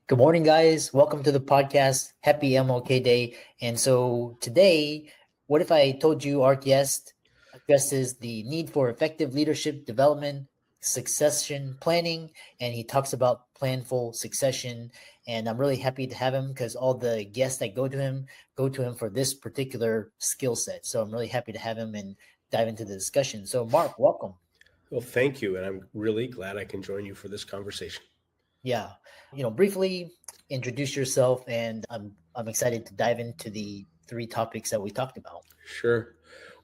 Good morning, guys. Welcome to the podcast. Happy MLK Day. And so today, what if I told you our guest addresses the need for effective leadership development, succession planning, and he talks about planful succession. And I'm really happy to have him because all the guests that go to him for this particular skill set. So I'm really happy to have him and dive into the discussion. So Mark, welcome. Well, thank you. And I'm really glad I can join you for this conversation. Yeah. Briefly introduce yourself, and I'm excited to dive into the three topics that we talked about. Sure.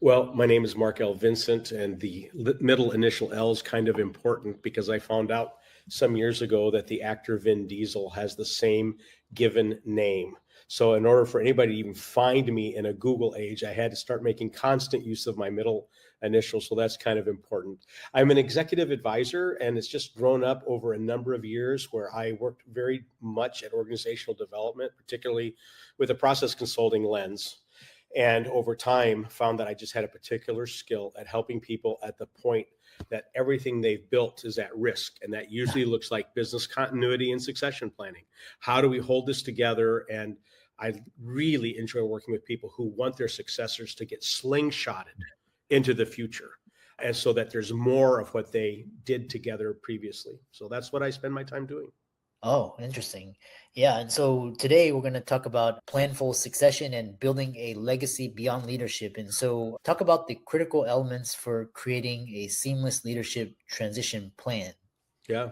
Well, my name is Mark L. Vincent, and the middle initial L is kind of important because I found out some years ago that the actor Vin Diesel has the same given name. So in order for anybody to even find me in a Google age, I had to start making constant use of my middle initial. So that's kind of important. I'm an executive advisor, and it's just grown up over a number of years where I worked very much at organizational development, particularly with a process consulting lens. And over time, found that I just had a particular skill at helping people at the point that everything they've built is at risk. And that usually looks like business continuity and succession planning. How do we hold this together? And I really enjoy working with people who want their successors to get slingshotted into the future. And so that there's more of what they did together previously. So that's what I spend my time doing. Oh, interesting. Yeah. And so today we're going to talk about planful succession and building a legacy beyond leadership. And so talk about the critical elements for creating a seamless leadership transition plan. Yeah.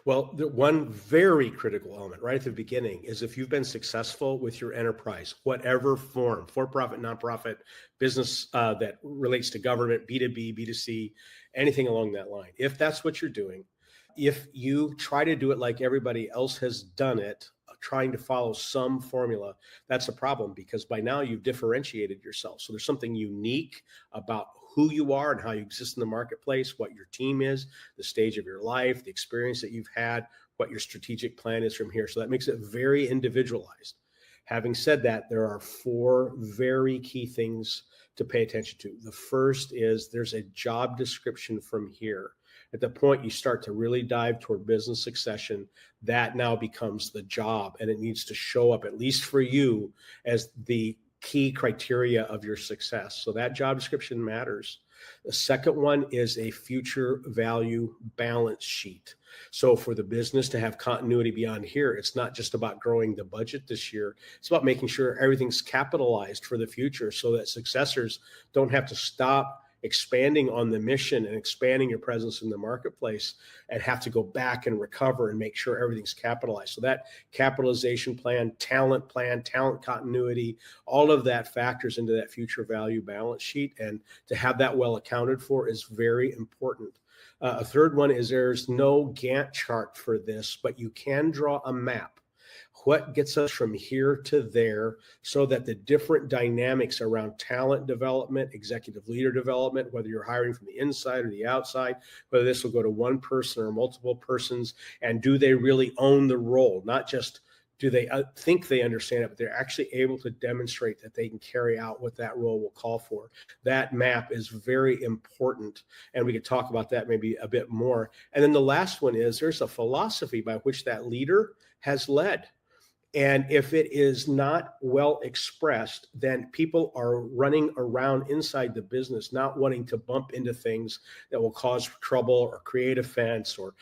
Well, the one very critical element right at the beginning is if you've been successful with your enterprise, whatever form, for-profit, nonprofit, business that relates to government, B2B, B2C, anything along that line. If that's what you're doing, if you try to do it like everybody else has done it, trying to follow some formula, that's a problem because by now you've differentiated yourself. So there's something unique about who you are and how you exist in the marketplace, what your team is, the stage of your life, the experience that you've had, what your strategic plan is from here. So that makes it very individualized. Having said that, there are four very key things to pay attention to. The first is there's a job description from here. At the point you start to really dive toward business succession, that now becomes the job, and it needs to show up, at least for you, as the key criteria of your success. So that job description matters. The second one is a future value balance sheet. So for the business to have continuity beyond here, it's not just about growing the budget this year. It's about making sure everything's capitalized for the future so that successors don't have to stop expanding on the mission and expanding your presence in the marketplace and have to go back and recover and make sure everything's capitalized. So that capitalization plan, talent continuity, all of that factors into that future value balance sheet. And to have that well accounted for is very important. A third one is there's no Gantt chart for this, but you can draw a map. What gets us from here to there so that the different dynamics around talent development, executive leader development, whether you're hiring from the inside or the outside, whether this will go to one person or multiple persons, and do they really own the role? Not just do they think they understand it, but they're actually able to demonstrate that they can carry out what that role will call for. That map is very important, and we could talk about that maybe a bit more. And then the last one is there's a philosophy by which that leader has led. And if it is not well expressed, then people are running around inside the business, not wanting to bump into things that will cause trouble or create offense or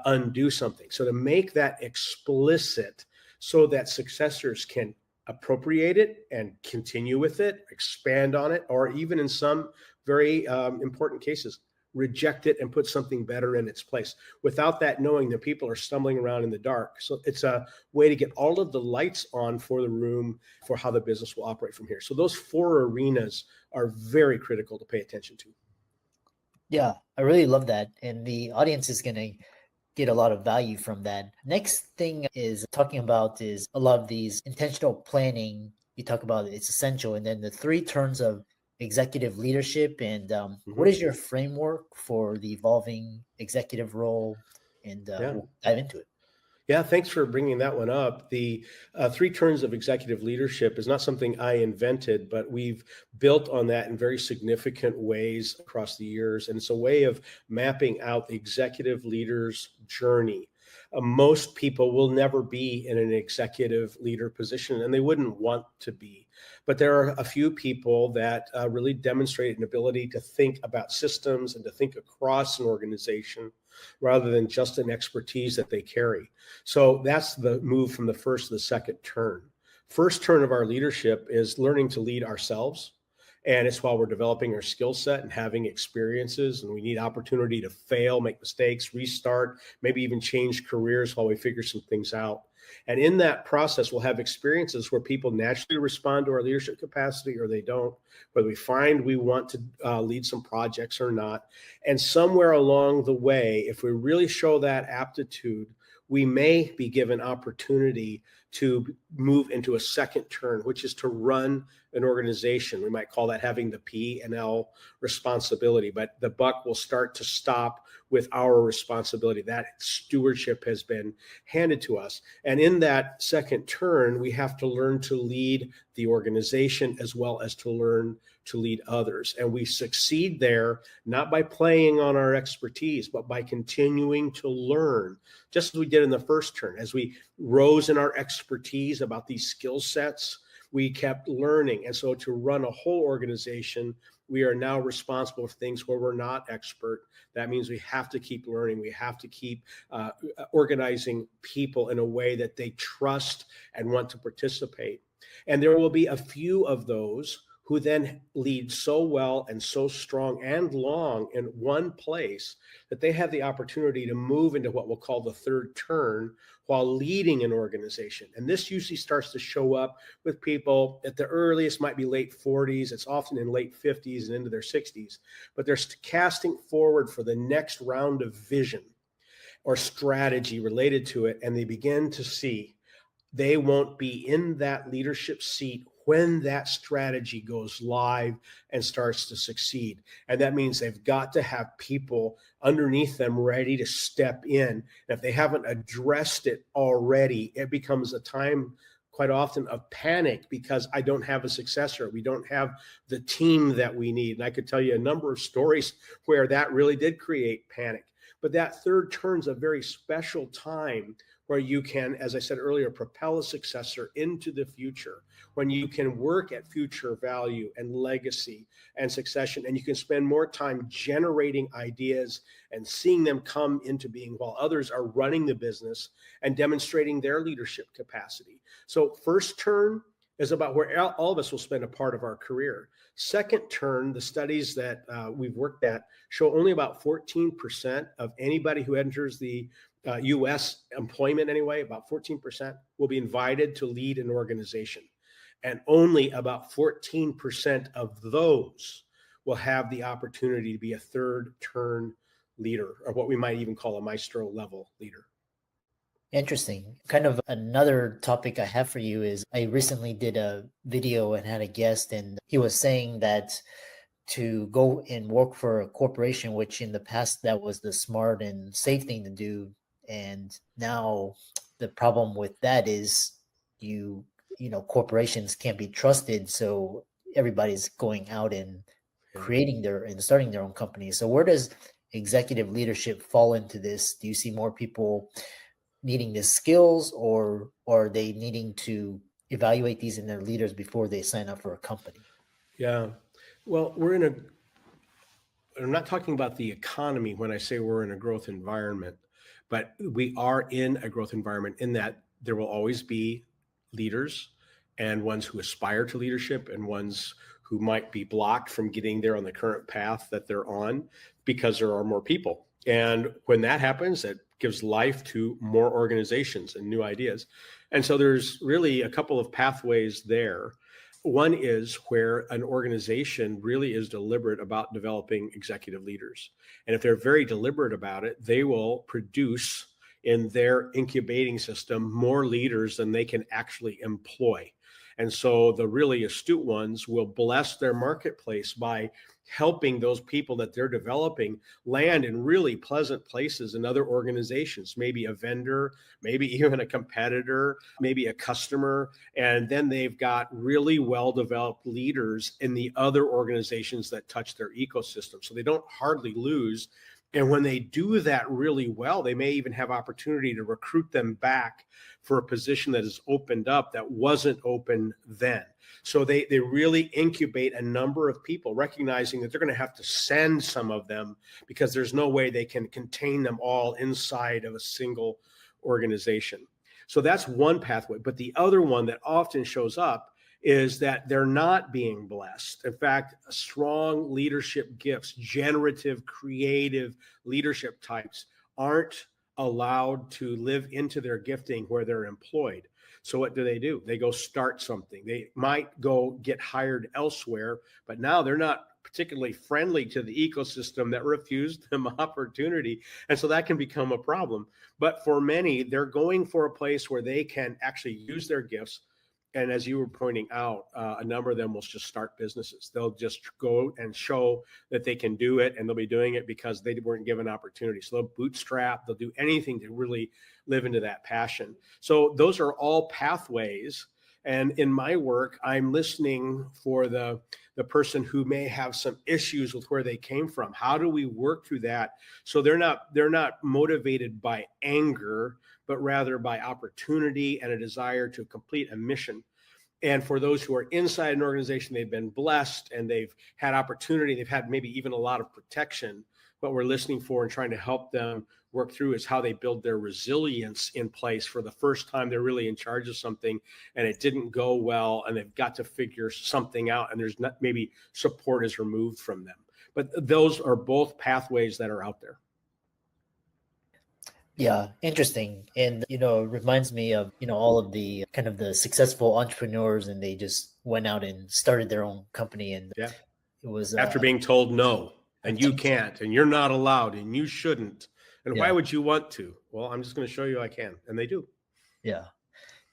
undo something. So to make that explicit so that successors can appropriate it and continue with it, expand on it, or even in some very important cases, reject it and put something better in its place. Without that knowing, the people are stumbling around in the dark. So it's a way to get all of the lights on for the room for how the business will operate from here. So those four arenas are very critical to pay attention to. Yeah, I really love that. And the audience is going to get a lot of value from that. Next thing is talking about is a lot of these intentional planning. You talk about it's essential. And then the three terms of executive leadership and what is your framework for the evolving executive role? And we'll dive into it. Yeah, thanks for bringing that one up. The three terms of executive leadership is not something I invented, but we've built on that in very significant ways across the years. And it's a way of mapping out the executive leader's journey. most people will never be in an executive leader position, and they wouldn't want to be. But there are a few people that really demonstrate an ability to think about systems and to think across an organization rather than just an expertise that they carry. So that's the move from the first to the second turn. First turn of our leadership is learning to lead ourselves. And it's while we're developing our skill set and having experiences, and we need opportunity to fail, make mistakes, restart, maybe even change careers while we figure some things out. And in that process, we'll have experiences where people naturally respond to our leadership capacity or they don't, whether we find we want to lead some projects or not. And somewhere along the way, if we really show that aptitude, we may be given opportunity to move into a second turn, which is to run an organization. We might call that having the P&L responsibility, but the buck will start to stop with our responsibility. That stewardship has been handed to us. And in that second turn, we have to learn to lead the organization as well as to learn to lead others. And we succeed there, not by playing on our expertise, but by continuing to learn, just as we did in the first turn. As we rose in our expertise about these skill sets, we kept learning. And so to run a whole organization, we are now responsible for things where we're not expert. That means we have to keep learning. We have to keep organizing people in a way that they trust and want to participate. And there will be a few of those who then lead so well and so strong and long in one place that they have the opportunity to move into what we'll call the third turn while leading an organization. And this usually starts to show up with people at the earliest, might be late 40s. It's often in late 50s and into their 60s, but they're casting forward for the next round of vision or strategy related to it. And they begin to see they won't be in that leadership seat when that strategy goes live and starts to succeed. And that means they've got to have people underneath them ready to step in. And if they haven't addressed it already, it becomes a time quite often of panic because I don't have a successor. We don't have the team that we need. And I could tell you a number of stories where that really did create panic. But that third turn's a very special time where you can, as I said earlier, propel a successor into the future, when you can work at future value and legacy and succession, and you can spend more time generating ideas and seeing them come into being while others are running the business and demonstrating their leadership capacity. So first turn is about where all of us will spend a part of our career. Second turn, the studies that we've worked at show only about 14% of anybody who enters the U.S. employment anyway, about 14% will be invited to lead an organization. And only about 14% of those will have the opportunity to be a third turn leader, or what we might even call a maestro level leader. Interesting. Kind of another topic I have for you is I recently did a video and had a guest, and he was saying that to go and work for a corporation, which in the past that was the smart and safe thing to do. And now the problem with that is corporations can't be trusted. So everybody's going out and creating and starting their own company. So where does executive leadership fall into this? Do you see more people needing the skills, or are they needing to evaluate these in their leaders before they sign up for a company? Yeah. Well, I'm not talking about the economy when I say we're in a growth environment, but we are in a growth environment in that there will always be leaders and ones who aspire to leadership and ones who might be blocked from getting there on the current path that they're on because there are more people. And when that happens, it gives life to more organizations and new ideas. And so there's really a couple of pathways there. One is where an organization really is deliberate about developing executive leaders. And if they're very deliberate about it, they will produce in their incubating system more leaders than they can actually employ. And so the really astute ones will bless their marketplace by helping those people that they're developing land in really pleasant places in other organizations, maybe a vendor, maybe even a competitor, maybe a customer. And then they've got really well-developed leaders in the other organizations that touch their ecosystem. So they don't hardly lose And when they do that really well, they may even have opportunity to recruit them back for a position that is opened up that wasn't open then. So they really incubate a number of people, recognizing that they're going to have to send some of them because there's no way they can contain them all inside of a single organization. So that's one pathway. But the other one that often shows up is that they're not being blessed. In fact, strong leadership gifts, generative, creative leadership types aren't allowed to live into their gifting where they're employed. So what do? They go start something. They might go get hired elsewhere, but now they're not particularly friendly to the ecosystem that refused them opportunity. And so that can become a problem. But for many, they're going for a place where they can actually use their gifts. And as you were pointing out, a number of them will just start businesses. They'll just go and show that they can do it, and they'll be doing it because they weren't given opportunity. So they'll bootstrap, they'll do anything to really live into that passion. So those are all pathways. And in my work, I'm listening for the person who may have some issues with where they came from. How do we work through that so they're not motivated by anger, but rather by opportunity and a desire to complete a mission? And for those who are inside an organization, they've been blessed and they've had opportunity, they've had maybe even a lot of protection. What we're listening for and trying to help them work through is how they build their resilience in place for the first time they're really in charge of something and it didn't go well and they've got to figure something out and there's not, maybe support is removed from them. But those are both pathways that are out there. Yeah, interesting. And, it reminds me of, all of the kind of the successful entrepreneurs, and they just went out and started their own company. And yeah, it was after being told no, and you can't, and you're not allowed, and you shouldn't. And why would you want to? Well, I'm just going to show you I can. And they do. Yeah.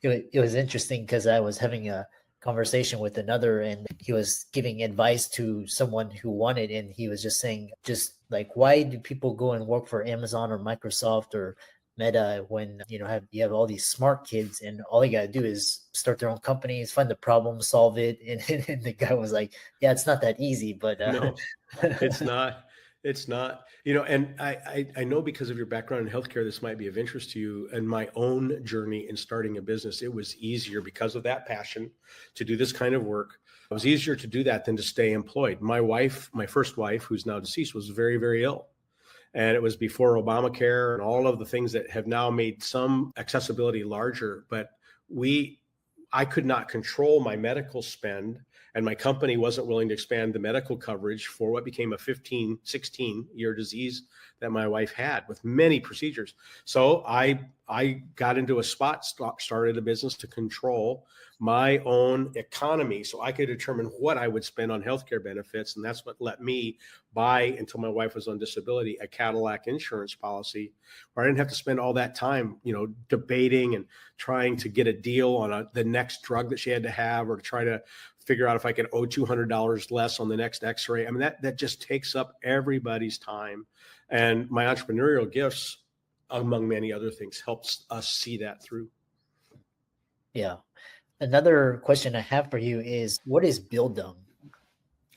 It was interesting because I was having a conversation with another, and he was giving advice to someone who wanted, and he was just saying, just like, why do people go and work for Amazon or Microsoft or Meta when you have all these smart kids and all you got to do is start their own companies, find the problem, solve it? And the guy was like, yeah, it's not that easy. But no, it's not. It's not, and I know because of your background in healthcare, this might be of interest to you. And my own journey in starting a business, it was easier because of that passion to do this kind of work. It was easier to do that than to stay employed. My wife, my first wife, who's now deceased, was very, very ill. And it was before Obamacare and all of the things that have now made some accessibility larger. But I could not control my medical spend, and my company wasn't willing to expand the medical coverage for what became a 15, 16-year disease that my wife had with many procedures. So I got into a spot, started a business to control my own economy so I could determine what I would spend on healthcare benefits. And that's what let me buy, until my wife was on disability, a Cadillac insurance policy where I didn't have to spend all that time, debating and trying to get a deal on the next drug that she had to have, or to try to figure out if I could owe $200 less on the next x-ray. I mean, that just takes up everybody's time. And my entrepreneurial gifts, among many other things, helps us see that through. Yeah. Another question I have for you is, what is Bildung?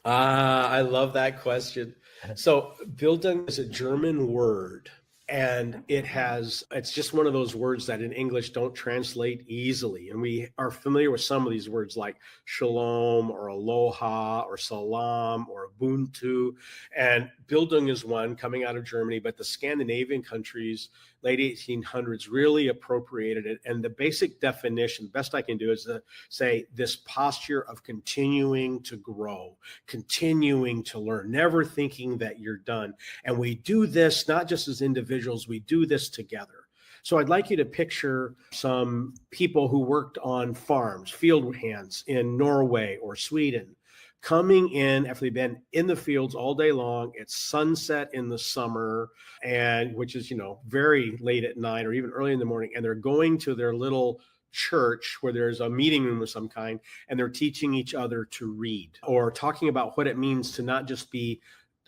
I love that question. So Bildung is a German word, and it's just one of those words that in English don't translate easily. And we are familiar with some of these words like shalom or aloha or salam or ubuntu. And Bildung is one coming out of Germany, but the Scandinavian countries, late 1800s, really appropriated it. And the basic definition, best I can do, is to say this posture of continuing to grow, continuing to learn, never thinking that you're done. And we do this not just as individuals, we do this together. So I'd like you to picture some people who worked on farms, field hands in Norway or Sweden, coming in after they've been in the fields all day long. It's sunset in the summer, and which is, very late at night or even early in the morning. And they're going to their little church where there's a meeting room of some kind, and they're teaching each other to read, or talking about what it means to not just be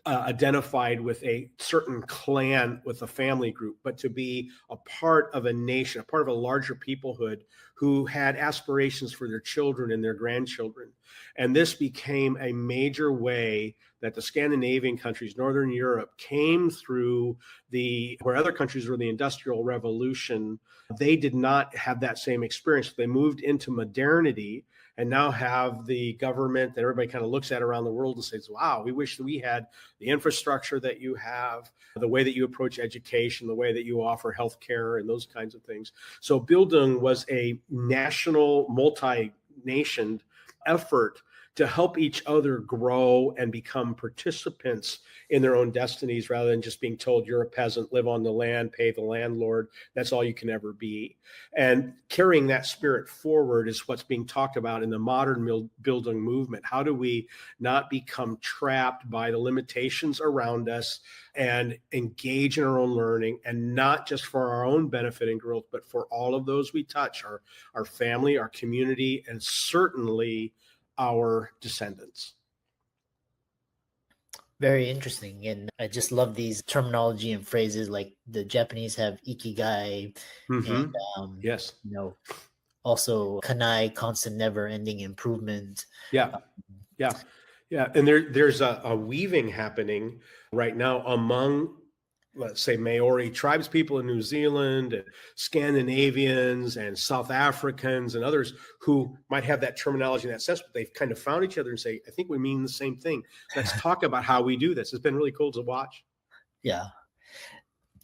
identified with a certain clan, with a family group, but to be a part of a nation, a part of a larger peoplehood who had aspirations for their children and their grandchildren. And this became a major way that the Scandinavian countries, Northern Europe, came through where other countries were the Industrial Revolution. They did not have that same experience. They moved into modernity and now have the government that everybody kind of looks at around the world and says, wow, we wish that we had the infrastructure that you have, the way that you approach education, the way that you offer healthcare and those kinds of things. So Bildung was a national, multi-nation effort to help each other grow and become participants in their own destinies rather than just being told you're a peasant, live on the land, pay the landlord. That's all you can ever be. And carrying that spirit forward is what's being talked about in the modern Bildung movement. How do we not become trapped by the limitations around us and engage in our own learning, and not just for our own benefit and growth, but for all of those we touch, our family, our community, and certainly our descendants. Very interesting. And I just love these terminology and phrases, like the Japanese have ikigai, and yes, also kanai, constant, never ending improvement. Yeah. And there's a weaving happening right now among, let's say, Maori tribes people in New Zealand, and Scandinavians and South Africans and others who might have that terminology in that sense, but they've kind of found each other and say, I think we mean the same thing. Let's talk about how we do this. It's been really cool to watch. Yeah.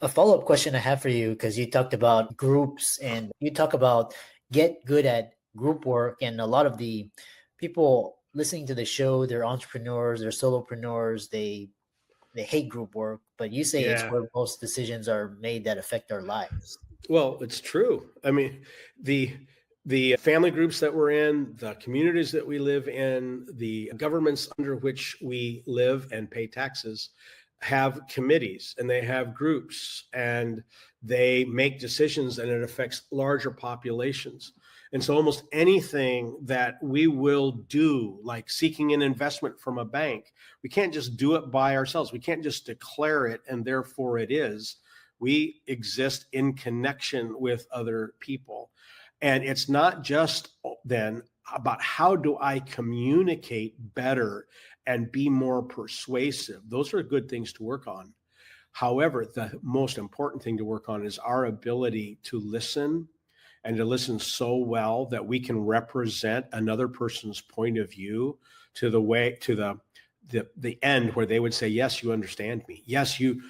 A follow-up question I have for you, because you talked about groups and you talk about get good at group work, and a lot of the people listening to the show, they're entrepreneurs, they're solopreneurs, they hate group work, but you say it's where most decisions are made that affect our lives. Well, it's true. I mean, the family groups that we're in, the communities that we live in, the governments under which we live and pay taxes have committees, and they have groups, and they make decisions, and it affects larger populations. And so almost anything that we will do, like seeking an investment from a bank, we can't just do it by ourselves. We can't just declare it and therefore it is. We exist in connection with other people. And it's not just then about how do I communicate better and be more persuasive. Those are good things to work on. However, the most important thing to work on is our ability to listen, and to listen so well that we can represent another person's point of view to the end where they would say, yes, you understand me. Yes, you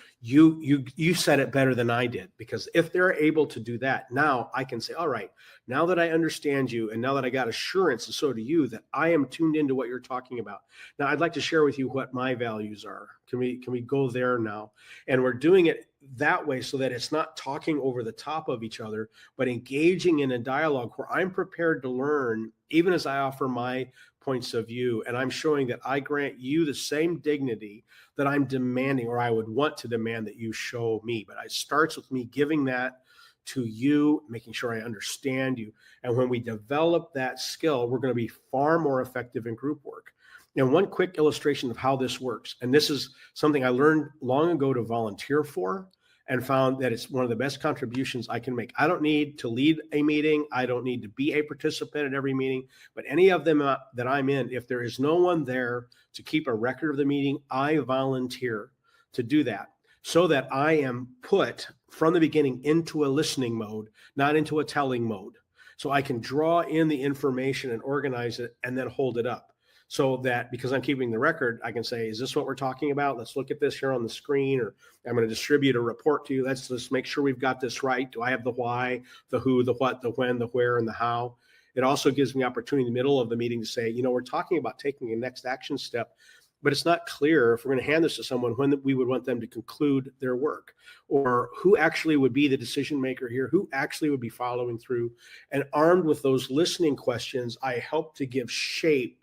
said it better than I did. Because if they're able to do that, now I can say, all right, now that I understand you, and now that I got assurance, and so do you, that I am tuned into what you're talking about. Now I'd like to share with you what my values are. Can we go there now? And we're doing it that way so that it's not talking over the top of each other, but engaging in a dialogue where I'm prepared to learn, even as I offer my points of view. And I'm showing that I grant you the same dignity that I'm demanding, or I would want to demand that you show me. But it starts with me giving that to you, making sure I understand you. And when we develop that skill, we're going to be far more effective in group work. And one quick illustration of how this works, and this is something I learned long ago to volunteer for, and found that it's one of the best contributions I can make. I don't need to lead a meeting. I don't need to be a participant at every meeting, but any of them that I'm in, if there is no one there to keep a record of the meeting, I volunteer to do that, so that I am put from the beginning into a listening mode, not into a telling mode. So I can draw in the information and organize it and then hold it up. So that, because I'm keeping the record, I can say, is this what we're talking about? Let's look at this here on the screen, or I'm going to distribute a report to you. Let's just make sure we've got this right. Do I have the why, the who, the what, the when, the where, and the how? It also gives me opportunity in the middle of the meeting to say, we're talking about taking a next action step, but it's not clear if we're going to hand this to someone when we would want them to conclude their work, or who actually would be the decision maker here, who actually would be following through. And armed with those listening questions, I help to give shape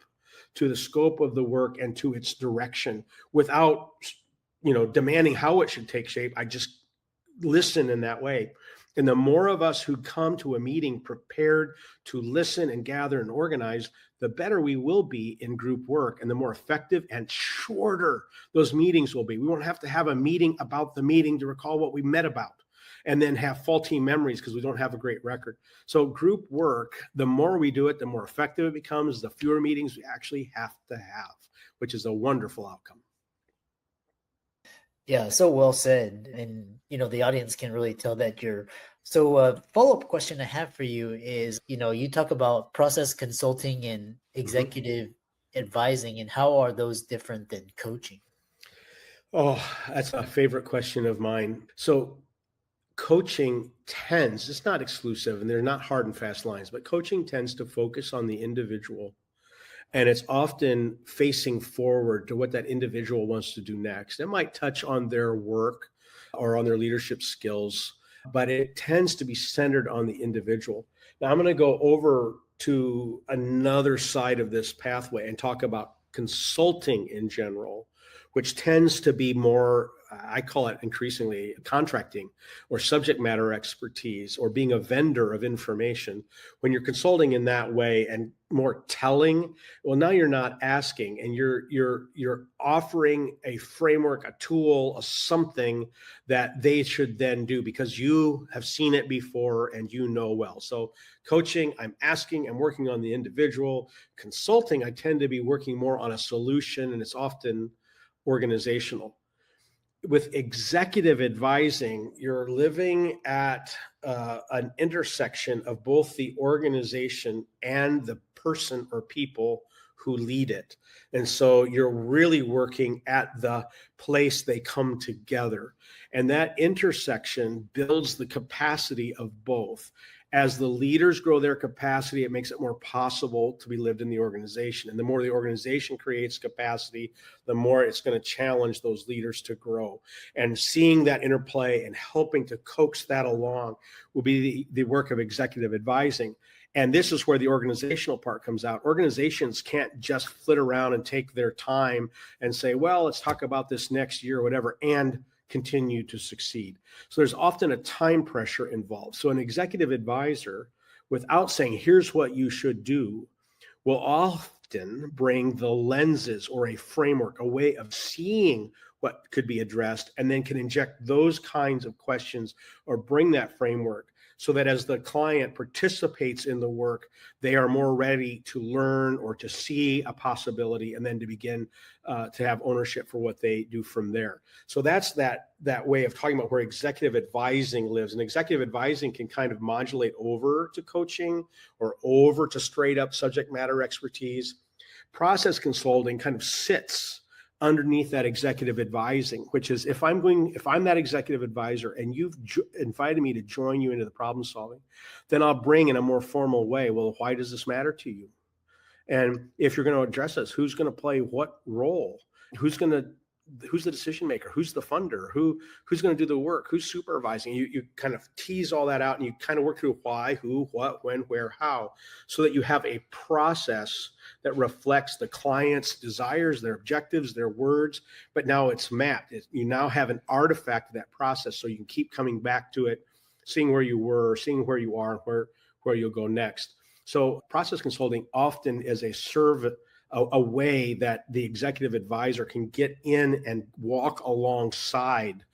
to the scope of the work and to its direction without, demanding how it should take shape. I just listen in that way. And the more of us who come to a meeting prepared to listen and gather and organize, the better we will be in group work and the more effective and shorter those meetings will be. We won't have to have a meeting about the meeting to recall what we met about and then have faulty memories because we don't have a great record. So group work, the more we do it, the more effective it becomes, the fewer meetings we actually have to have, which is a wonderful outcome. Yeah, so well said. And, the audience can really tell that you're. So follow-up question I have for you is, you talk about process consulting and executive advising, and how are those different than coaching? Oh, that's a favorite question of mine. So coaching tends, it's not exclusive and they're not hard and fast lines, but coaching tends to focus on the individual. And it's often facing forward to what that individual wants to do next. It might touch on their work or on their leadership skills, but it tends to be centered on the individual. Now, I'm going to go over to another side of this pathway and talk about consulting in general, which tends to be more, I call it increasingly contracting or subject matter expertise or being a vendor of information. When you're consulting in that way and more telling, well, now you're not asking and you're offering a framework, a tool, a something that they should then do because you have seen it before and you know well. So coaching, I'm asking, I'm working on the individual. Consulting, I tend to be working more on a solution and it's often organizational. With executive advising, you're living at an intersection of both the organization and the person or people who lead it. And so you're really working at the place they come together. And that intersection builds the capacity of both. As the leaders grow their capacity, it makes it more possible to be lived in the organization. And the more the organization creates capacity, the more it's going to challenge those leaders to grow. And seeing that interplay and helping to coax that along will be the work of executive advising. And this is where the organizational part comes out. Organizations can't just flit around and take their time and say, well, let's talk about this next year or whatever, and continue to succeed. So there's often a time pressure involved. So an executive advisor, without saying, here's what you should do, will often bring the lenses or a framework, a way of seeing what could be addressed, and then can inject those kinds of questions or bring that framework so that as the client participates in the work, they are more ready to learn or to see a possibility and then to begin to have ownership for what they do from there. So that's that way of talking about where executive advising lives. And executive advising can kind of modulate over to coaching or over to straight up subject matter expertise. Process consulting kind of sits underneath that executive advising, which is if I'm that executive advisor and you've invited me to join you into the problem solving, then I'll bring in a more formal way, well, why does this matter to you? And if you're going to address this, who's going to play what role? Who's the decision maker? Who's the funder? Who's going to do the work? Who's supervising? You kind of tease all that out and you kind of work through why, who, what, when, where, how, so that you have a process that reflects the client's desires, their objectives, their words, but now it's mapped. You now have an artifact of that process so you can keep coming back to it, seeing where you were, seeing where you are, and where you'll go next. So process consulting often is a way that the executive advisor can get in and walk alongside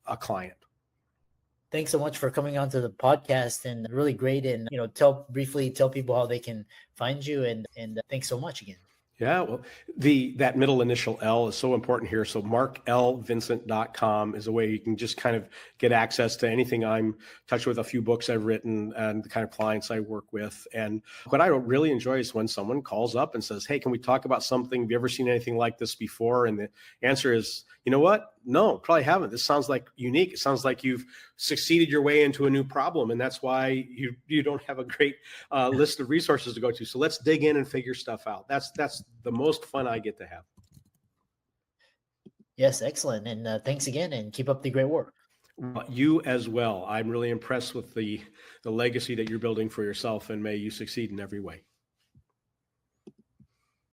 a client. Thanks so much for coming on to the podcast, and really great. And, briefly tell people how they can find you, and thanks so much again. Yeah, well, that middle initial L is so important here. So marklvincent.com is a way you can just kind of get access to anything I'm touched with, a few books I've written and the kind of clients I work with. And what I really enjoy is when someone calls up and says, hey, can we talk about something? Have you ever seen anything like this before? And the answer is, you know what? No, probably haven't. This sounds like unique. It sounds like you've succeeded your way into a new problem. And that's why you don't have a great list of resources to go to. So let's dig in and figure stuff out. That's the most fun I get to have. Yes, excellent. And thanks again, and keep up the great work. You as well. I'm really impressed with the legacy that you're building for yourself, and may you succeed in every way.